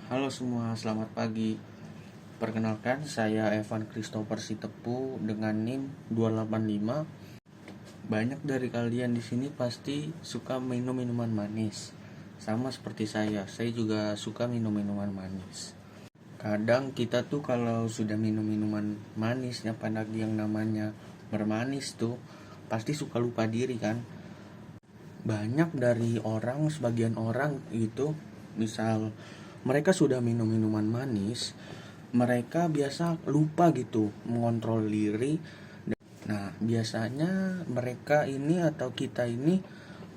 Halo semua, selamat pagi. Perkenalkan, saya Evan Christopher Sitepu dengan NIM 285. Banyak dari kalian di sini pasti suka minum minuman manis. Sama seperti saya juga suka minum minuman manis. Kadang kita tuh kalau sudah minum minuman manis, apalagi yang namanya bermanis tuh, pasti suka lupa diri kan. Banyak dari sebagian orang itu, misal mereka sudah minum minuman manis, mereka biasa lupa gitu mengontrol diri. Nah, biasanya mereka ini atau kita ini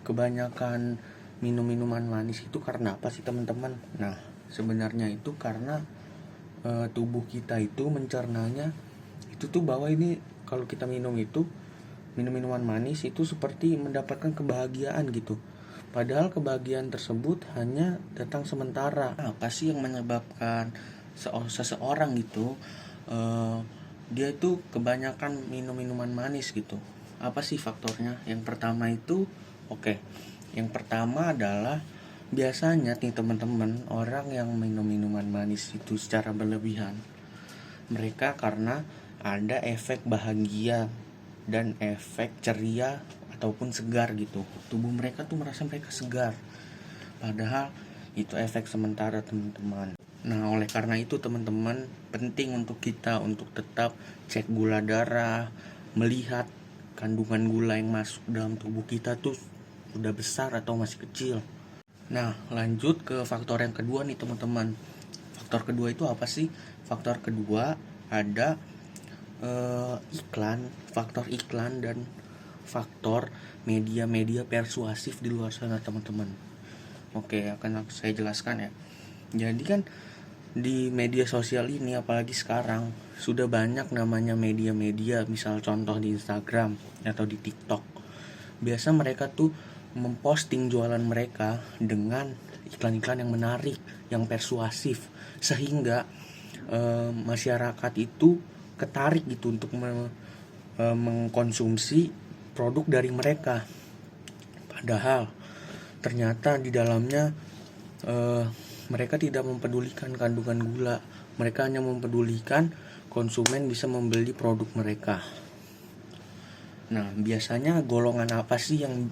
kebanyakan minum minuman manis itu karena apa sih teman-teman? Nah, sebenarnya itu karena tubuh kita itu mencernanya itu tuh bahwa ini kalau kita minum minuman manis itu seperti mendapatkan kebahagiaan gitu. Padahal kebahagiaan tersebut hanya datang sementara. Apa sih yang menyebabkan seseorang gitu dia itu kebanyakan minum minuman manis gitu? Apa sih faktornya? Yang pertama itu yang pertama adalah biasanya nih teman-teman, orang yang minum minuman manis itu secara berlebihan, mereka karena ada efek bahagia dan efek ceria ataupun segar gitu. Tubuh mereka tuh merasa mereka segar. Padahal itu efek sementara teman-teman. Nah, oleh karena itu teman-teman, penting untuk kita untuk tetap cek gula darah, melihat kandungan gula yang masuk dalam tubuh kita tuh udah besar atau masih kecil. Nah, lanjut ke faktor yang kedua nih teman-teman. Faktor kedua itu apa sih? Faktor kedua ada faktor iklan dan faktor media-media persuasif di luar sana teman-teman. Oke, akan saya jelaskan ya. Jadi kan di media sosial ini, apalagi sekarang, sudah banyak namanya media-media, misal contoh di Instagram atau di TikTok. Biasa mereka tuh memposting jualan mereka dengan iklan-iklan yang menarik, yang persuasif, sehingga masyarakat itu ketarik gitu untuk mengkonsumsi produk dari mereka. Padahal ternyata di dalamnya mereka tidak mempedulikan kandungan gula. Mereka hanya mempedulikan konsumen bisa membeli produk mereka. Nah, biasanya golongan apa sih yang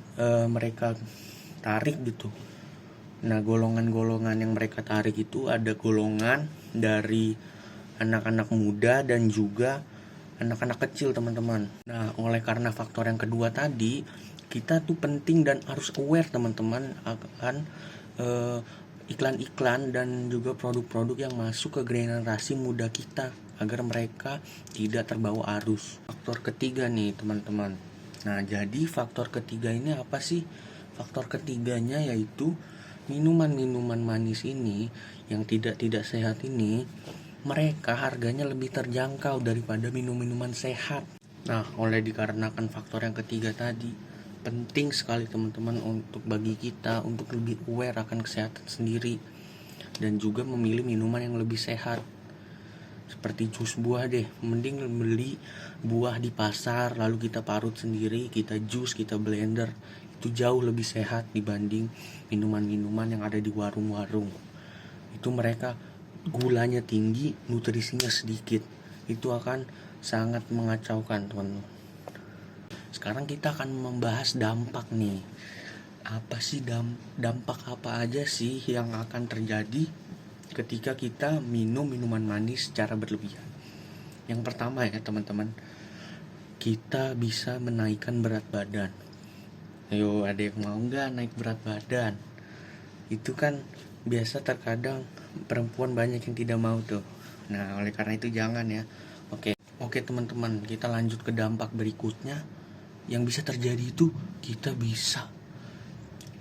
mereka tarik gitu? Nah, golongan-golongan yang mereka tarik itu ada golongan dari anak-anak muda dan juga anak-anak kecil teman-teman. Nah, oleh karena faktor yang kedua tadi, kita tuh penting dan harus aware teman-teman akan iklan-iklan dan juga produk-produk yang masuk ke generasi muda kita agar mereka tidak terbawa arus. Faktor ketiga nih teman-teman. Nah, jadi faktor ketiga ini apa sih? Faktor ketiganya yaitu minuman-minuman manis ini yang tidak sehat ini, mereka harganya lebih terjangkau daripada minum-minuman sehat. Nah, oleh dikarenakan faktor yang ketiga tadi, penting sekali teman-teman untuk bagi kita untuk lebih aware akan kesehatan sendiri dan juga memilih minuman yang lebih sehat. Seperti jus buah deh, mending beli buah di pasar lalu kita parut sendiri, kita jus, kita blender. Itu jauh lebih sehat dibanding minuman-minuman yang ada di warung-warung. Itu mereka gulanya tinggi, nutrisinya sedikit. Itu akan sangat mengacaukan teman-teman. Sekarang kita akan membahas dampak nih. Apa sih dampak apa aja sih yang akan terjadi ketika kita minum minuman manis secara berlebihan? Yang pertama ya teman-teman, kita bisa menaikkan berat badan. Ayo, ada yang mau nggak naik berat badan? Itu kan biasa terkadang perempuan banyak yang tidak mau tuh. Nah, oleh karena itu jangan ya. Oke teman-teman, kita lanjut ke dampak berikutnya. Yang bisa terjadi itu kita bisa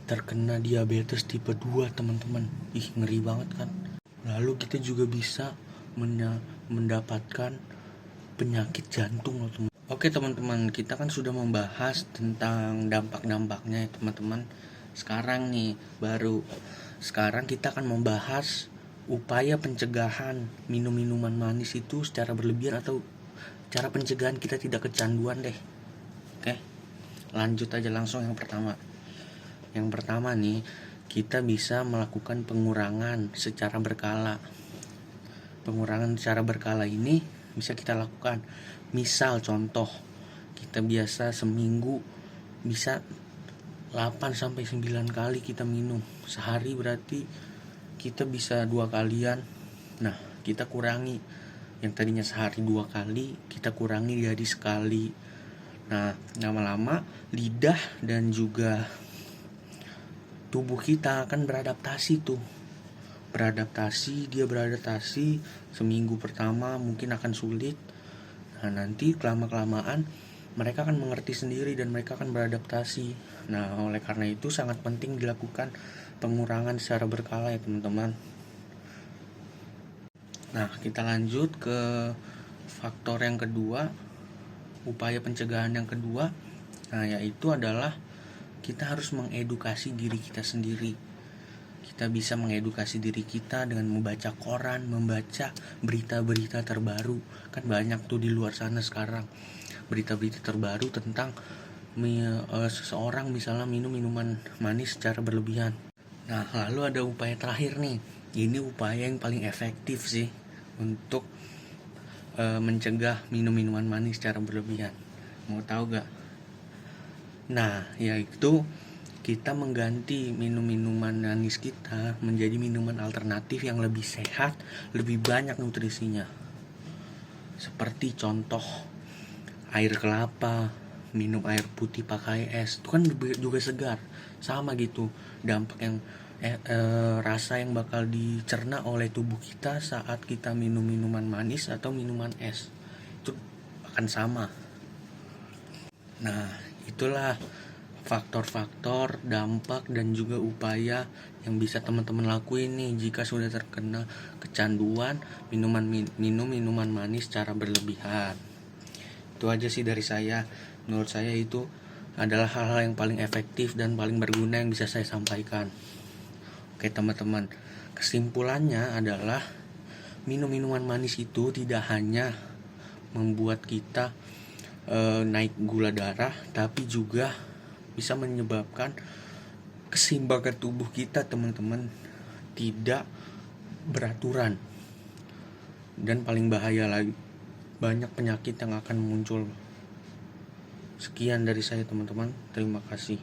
terkena diabetes tipe 2 teman-teman. Ngeri banget kan. Lalu kita juga bisa mendapatkan penyakit jantung loh teman. Oke teman-teman, kita kan sudah membahas tentang dampak-dampaknya ya teman-teman. Sekarang kita akan membahas upaya pencegahan minum minuman manis itu secara berlebihan atau cara pencegahan kita tidak kecanduan deh. Oke, lanjut aja langsung yang pertama. Yang pertama nih, kita bisa melakukan pengurangan secara berkala. Pengurangan secara berkala ini bisa kita lakukan. Misal contoh, kita biasa seminggu bisa 8-9 kali kita minum. Sehari berarti kita bisa 2 kalian. Nah, kita kurangi. Yang tadinya sehari 2 kali, kita kurangi jadi sekali. Nah, lama-lama lidah dan juga tubuh kita akan beradaptasi tuh. Dia beradaptasi seminggu pertama mungkin akan sulit. Nah, nanti kelamaan mereka akan mengerti sendiri dan mereka akan beradaptasi. Nah, oleh karena itu sangat penting dilakukan pengurangan secara berkala ya teman-teman. Nah, kita lanjut ke faktor yang kedua, upaya pencegahan yang kedua. Nah, yaitu adalah kita harus mengedukasi diri kita sendiri. Kita bisa mengedukasi diri kita dengan membaca koran, membaca berita-berita terbaru. Kan banyak tuh di luar sana sekarang berita-berita terbaru tentang seseorang misalnya minum minuman manis secara berlebihan. Nah, lalu ada upaya terakhir nih. Ini upaya yang paling efektif sih untuk mencegah minum minuman manis secara berlebihan. Mau tahu gak? Nah, yaitu kita mengganti minum-minuman manis kita menjadi minuman alternatif yang lebih sehat, lebih banyak nutrisinya. Seperti contoh air kelapa, minum air putih pakai es, itu kan juga segar. Sama gitu, dampak yang rasa yang bakal dicerna oleh tubuh kita saat kita minum minuman manis atau minuman es itu akan sama. Nah, itulah faktor-faktor, dampak, dan juga upaya yang bisa teman-teman lakuin nih jika sudah terkena kecanduan minum minuman manis secara berlebihan. Itu aja sih dari saya. Menurut saya itu adalah hal-hal yang paling efektif dan paling berguna yang bisa saya sampaikan. Oke teman-teman, kesimpulannya adalah minum minuman manis itu tidak hanya membuat kita naik gula darah, tapi juga bisa menyebabkan keseimbangan tubuh kita teman-teman tidak beraturan. Dan paling bahaya lagi, banyak penyakit yang akan muncul. Sekian dari saya teman-teman, terima kasih.